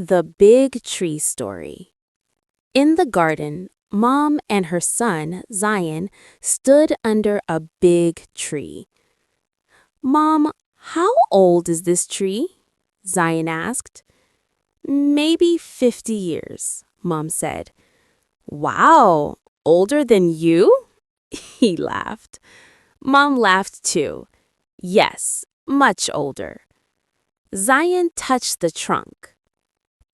The Big Tree Story. In the garden, Mom and her son, Zion, stood under a big tree. Mom, how old is this tree? Zion asked. Maybe 50 years, Mom said. Wow, older than you? He laughed. Mom laughed too. Yes, much older. Zion touched the trunk.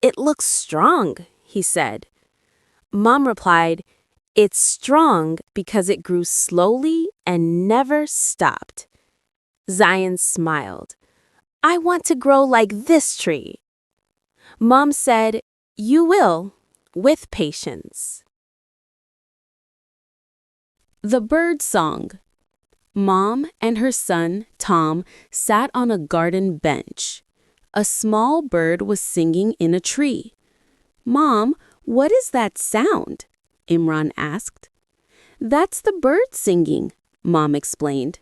It looks strong, he said. Mom replied, It's strong because it grew slowly and never stopped. Zion smiled. I want to grow like this tree. Mom said, You will, with patience. The Bird Song. Mom and her son, Tom, sat on a garden bench. A small bird was singing in a tree. Mom, what is that sound? Imran asked. That's the bird singing, Mom explained.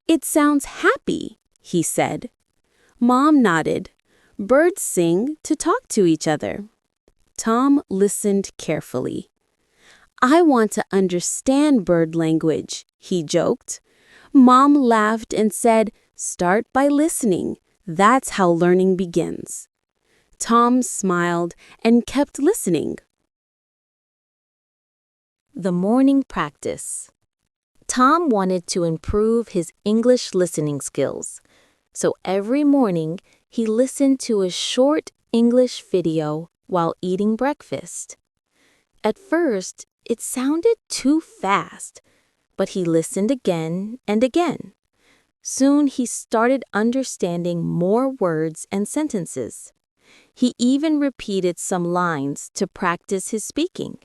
It sounds happy, he said. Mom nodded. Birds sing to talk to each other. Tom listened carefully. I want to understand bird language, he joked. Mom laughed and said, Start by listening. That's how learning begins. Tom smiled and kept listening. The morning practice. Tom wanted to improve his English listening skills, so every morning he listened to a short English video while eating breakfast. At first, it sounded too fast, but he listened again and again. Soon he started understanding more words and sentences. He even repeated some lines to practice his speaking.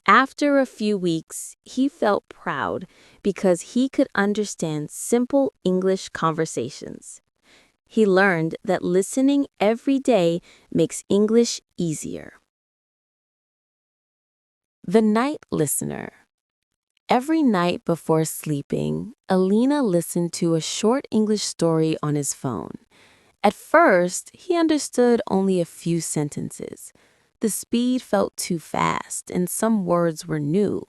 After a few weeks, he felt proud because he could understand simple English conversations. He learned that listening every day makes English easier. The Night Listener. Every night before sleeping, Alina listened to a short English story on his phone. At first, he understood only a few sentences. The speed felt too fast and some words were new,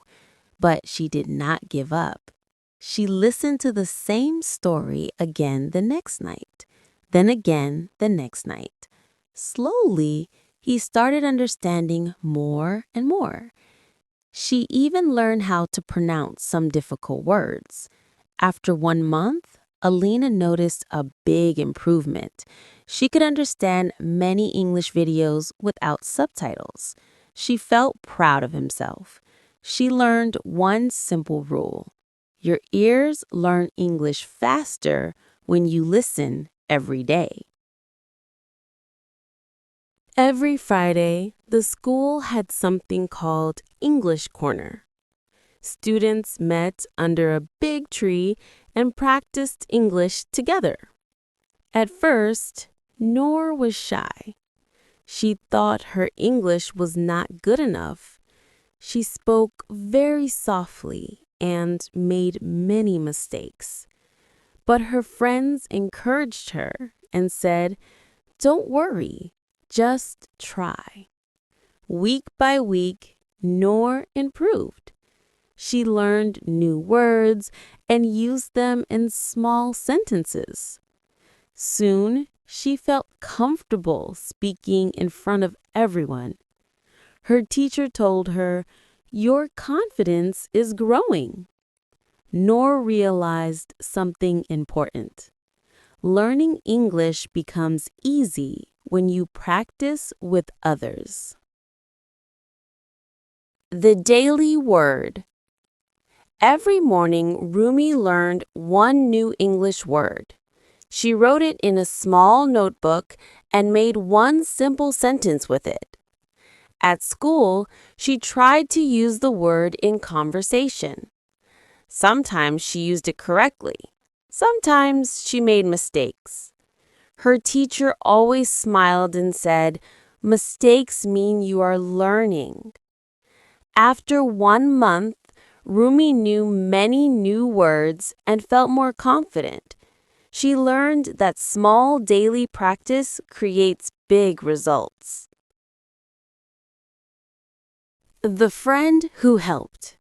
but she did not give up. She listened to the same story again the next night, then again the next night. Slowly, he started understanding more and more. She even learned how to pronounce some difficult words. After 1 month, Alina noticed a big improvement. She could understand many English videos without subtitles. She felt proud of himself. She learned one simple rule. Your ears learn English faster when you listen every day. Every Friday, the school had something called English Corner. Students met under a big tree and practiced English together. At first, Noor was shy. She thought her English was not good enough. She spoke very softly and made many mistakes. But her friends encouraged her and said, Don't worry, just try. Week by week, Noor improved. She learned new words and used them in small sentences. Soon, she felt comfortable speaking in front of everyone. Her teacher told her, Your confidence is growing. Noor realized something important. Learning English becomes easy when you practice with others. The Daily Word. Every morning, Rumi learned one new English word. She wrote it in a small notebook and made one simple sentence with it. At school, she tried to use the word in conversation. Sometimes she used it correctly. Sometimes she made mistakes. Her teacher always smiled and said, Mistakes mean you are learning. After 1 month, Rumi knew many new words and felt more confident. She learned that small daily practice creates big results. The friend who helped.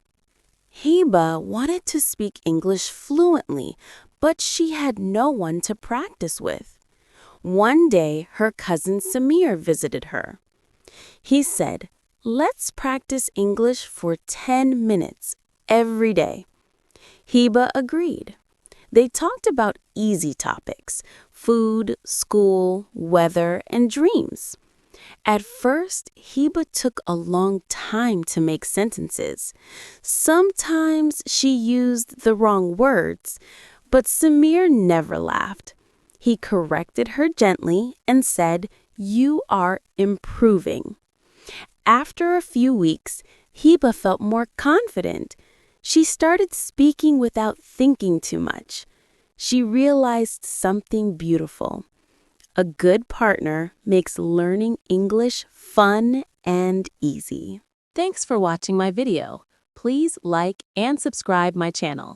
Heba wanted to speak English fluently, but she had no one to practice with. One day, her cousin Samir visited her. He said, "Let's practice English for 10 minutes every day." Heba agreed. They talked about easy topics: food, school, weather, and dreams. At first, Heba took a long time to make sentences. Sometimes she used the wrong words, but Samir never laughed. He corrected her gently and said, "You are improving." After a few weeks, Heba felt more confident. She started speaking without thinking too much. She realized something beautiful. A good partner makes learning English fun and easy. Thanks for watching my video. Please like and subscribe my channel.